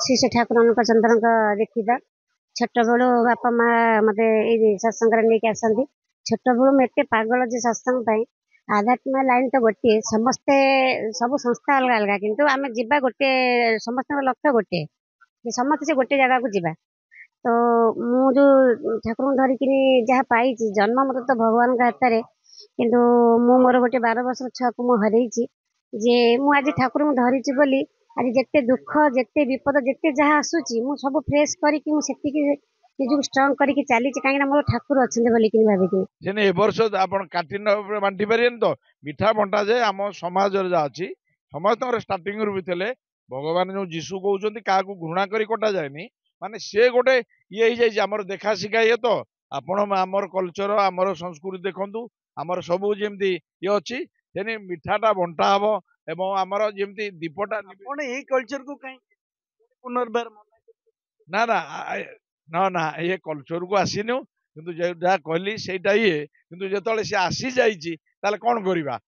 श्री ठाकुर चंद्र दीक्षित छोट बड़ू बापा माँ मत सत्संग नहीं आसती छोट बड़ू मुझे पागल जे सत्संग आध्यात्म लाइन तो गोटे समस्ते सब संस्था अलग अलग किंतु आम जा गोटे समस्त लक्ष्य गोटे समस्त से गोटे जगह को जीवा तो मु जो ठाकुर धरिक जहाँ पाई जन्म मत तो भगवान हाथ में किंतु मु मोर गोटे 12 वर्ष छुआ को मुझे जे मु आज ठाकुर धरी बोली आज जिते दुख जिते विपद जिते जहाँ आसूची मु सब फ्रेश करके निजक स्ट्रंग करके चली कहीं मोर ठाकुर अच्छे बोलिकी भाविकी ए वर्ष आप काटिन बांटी पारे तो मिठा बंटा जाए आम समाज जहाँ अच्छी समस्त स्टार्टिंग रू भी थे भगवान जो जीशु कहते क्या घृणा कर कटा जाए माने से गोटे ये आमर देखा शिखा ये तो आपण आमर कल्चर आमर संस्कृति देखु आमर सब जमी ये अच्छी से मिठाटा बंटा हम एवं आमर जमी दीपटा कल्चर को कहीं पुनर्बार ना ना ना ना ये कल्चर को आसीनु किंतु जहाँ कहली से ये किंतु जो सी आसी जाइए कौन करवा।